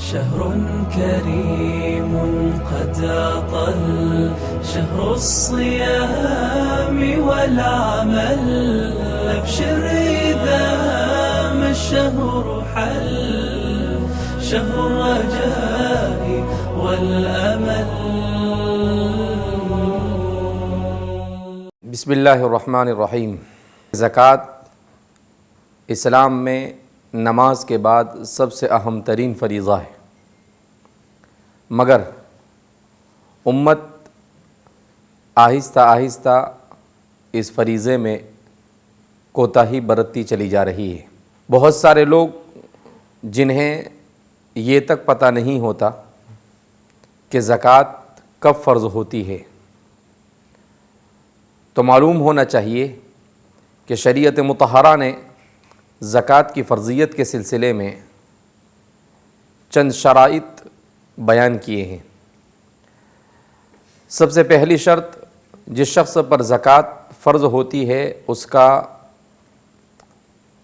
شهر كريم قد أطل شهر الصيام والعمل أبشر إذا ما الشهر حل شهر الرجاء والأمل. بسم اللہ الرحمن الرحیم. زکوٰۃ اسلام میں نماز کے بعد سب سے اہم ترین فریضہ ہے، مگر امت آہستہ آہستہ اس فریضے میں کوتاہی برتتی چلی جا رہی ہے. بہت سارے لوگ جنہیں یہ تک پتہ نہیں ہوتا کہ زکوٰۃ کب فرض ہوتی ہے، تو معلوم ہونا چاہیے کہ شریعت مطہرہ نے زکوٰۃ کی فرضیت کے سلسلے میں چند شرائط بیان کیے ہیں. سب سے پہلی شرط، جس شخص پر زکوٰۃ فرض ہوتی ہے اس کا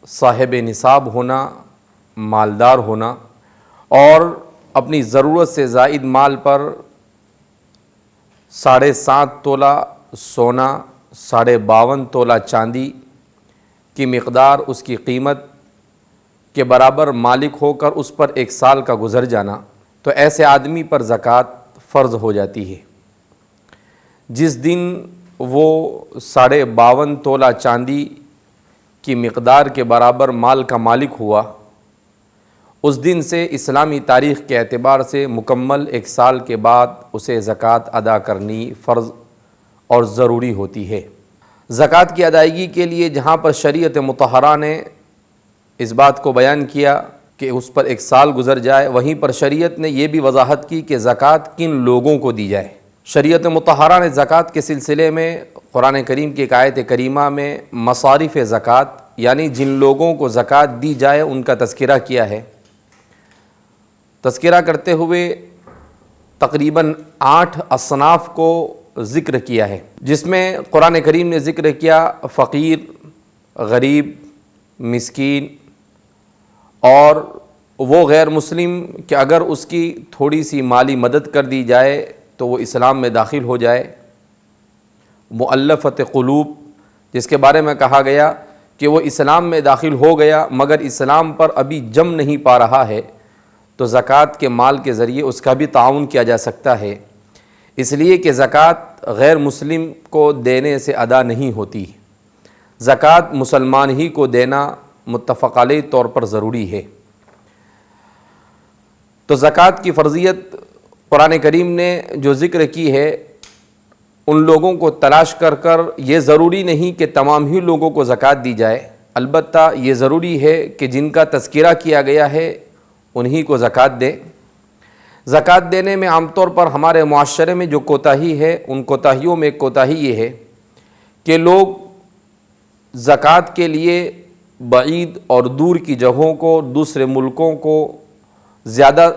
صاحب نصاب ہونا، مالدار ہونا، اور اپنی ضرورت سے زائد مال پر 7.5 تولہ سونا، 52.5 تولہ چاندی کی مقدار، اس کی قیمت کے برابر مالک ہو کر اس پر 1 سال کا گزر جانا، تو ایسے آدمی پر زکوٰۃ فرض ہو جاتی ہے. جس دن وہ 52.5 تولہ چاندی کی مقدار کے برابر مال کا مالک ہوا، اس دن سے اسلامی تاریخ کے اعتبار سے مکمل 1 سال کے بعد اسے زکوٰۃ ادا کرنی فرض اور ضروری ہوتی ہے. زکوٰۃ کی ادائیگی کے لیے جہاں پر شریعت مطہرہ نے اس بات کو بیان کیا کہ اس پر 1 سال گزر جائے، وہیں پر شریعت نے یہ بھی وضاحت کی کہ زکوٰۃ کن لوگوں کو دی جائے. شریعت مطہرہ نے زکوٰۃ کے سلسلے میں قرآن کریم کی ایک آیت کریمہ میں مصارف زکوٰۃ یعنی جن لوگوں کو زکوٰۃ دی جائے ان کا تذکرہ کیا ہے. تذکرہ کرتے ہوئے تقریباً 8 اصناف کو ذکر کیا ہے، جس میں قرآن کریم نے ذکر کیا فقیر، غریب، مسکین اور وہ غیر مسلم کہ اگر اس کی تھوڑی سی مالی مدد کر دی جائے تو وہ اسلام میں داخل ہو جائے. مؤلفت قلوب، جس کے بارے میں کہا گیا کہ وہ اسلام میں داخل ہو گیا مگر اسلام پر ابھی جم نہیں پا رہا ہے، تو زکوٰۃ کے مال کے ذریعے اس کا بھی تعاون کیا جا سکتا ہے، اس لیے کہ زکوٰۃ غیر مسلم کو دینے سے ادا نہیں ہوتی. زکوٰۃ مسلمان ہی کو دینا متفق علیہ طور پر ضروری ہے. تو زکوٰۃ کی فرضیت قرآن کریم نے جو ذکر کی ہے، ان لوگوں کو تلاش کر کر یہ ضروری نہیں کہ تمام ہی لوگوں کو زکوٰۃ دی جائے، البتہ یہ ضروری ہے کہ جن کا تذکرہ کیا گیا ہے انہی کو زکوٰۃ دیں. زکوٰۃ دینے میں عام طور پر ہمارے معاشرے میں جو کوتاہی ہے، ان کوتاہیوں میں ایک کوتاہی یہ ہے کہ لوگ زکوٰۃ کے لیے بعید اور دور کی جگہوں کو، دوسرے ملکوں کو زیادہ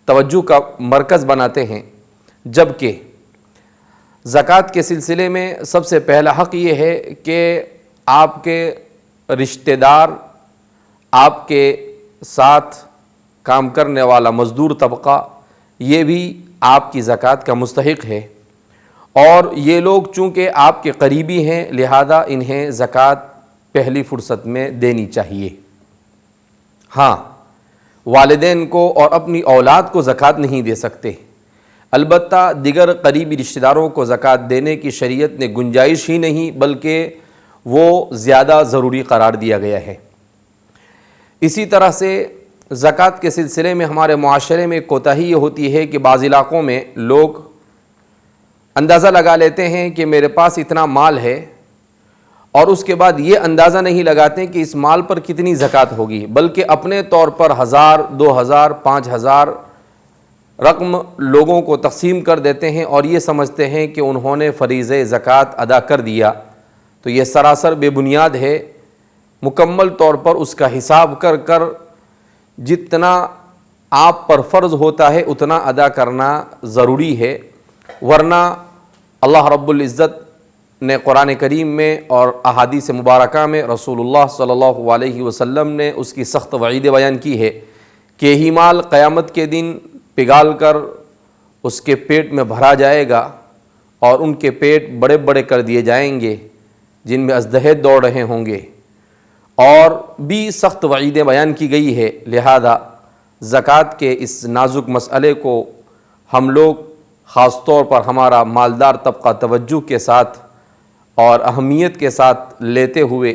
توجہ کا مرکز بناتے ہیں، جبکہ زکوٰۃ کے سلسلے میں سب سے پہلا حق یہ ہے کہ آپ کے رشتہ دار، آپ کے ساتھ کام کرنے والا مزدور طبقہ، یہ بھی آپ کی زکوٰۃ کا مستحق ہے، اور یہ لوگ چونکہ آپ کے قریبی ہیں لہذا انہیں زکوٰۃ پہلی فرصت میں دینی چاہیے. ہاں، والدین کو اور اپنی اولاد کو زکوٰۃ نہیں دے سکتے، البتہ دیگر قریبی رشتہ داروں کو زکوٰۃ دینے کی شریعت نے گنجائش ہی نہیں بلکہ وہ زیادہ ضروری قرار دیا گیا ہے. اسی طرح سے زکوٰۃ کے سلسلے میں ہمارے معاشرے میں کوتاہی یہ ہوتی ہے کہ بعض علاقوں میں لوگ اندازہ لگا لیتے ہیں کہ میرے پاس اتنا مال ہے، اور اس کے بعد یہ اندازہ نہیں لگاتے کہ اس مال پر کتنی زکوٰۃ ہوگی، بلکہ اپنے طور پر 1000، 2000، 5000 رقم لوگوں کو تقسیم کر دیتے ہیں اور یہ سمجھتے ہیں کہ انہوں نے فریضہ زکوٰۃ ادا کر دیا. تو یہ سراسر بے بنیاد ہے. مکمل طور پر اس کا حساب کر کر جتنا آپ پر فرض ہوتا ہے اتنا ادا کرنا ضروری ہے، ورنہ اللہ رب العزت نے قرآن کریم میں اور احادیث مبارکہ میں رسول اللہ صلی اللہ علیہ وسلم نے اس کی سخت وعید بیان کی ہے کہ یہی مال قیامت کے دن پگھال کر اس کے پیٹ میں بھرا جائے گا اور ان کے پیٹ بڑے بڑے کر دیے جائیں گے جن میں اژدہے دوڑ رہے ہوں گے، اور بھی سخت وعیدیں بیان کی گئی ہے۔ لہذا زکوٰۃ کے اس نازک مسئلے کو ہم لوگ خاص طور پر ہمارا مالدار طبقہ توجہ کے ساتھ اور اہمیت کے ساتھ لیتے ہوئے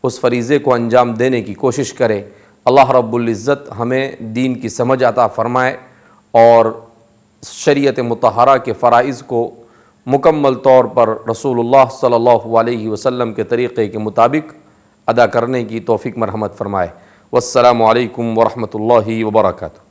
اس فریضے کو انجام دینے کی کوشش کرے۔ اللہ رب العزت ہمیں دین کی سمجھ عطا فرمائے اور شریعت مطہرہ کے فرائض کو مکمل طور پر رسول اللہ صلی اللہ علیہ وسلم کے طریقے کے مطابق ادا کرنے کی توفیق مرحمت فرمائے۔ والسلام علیکم ورحمۃ اللہ وبرکاتہ۔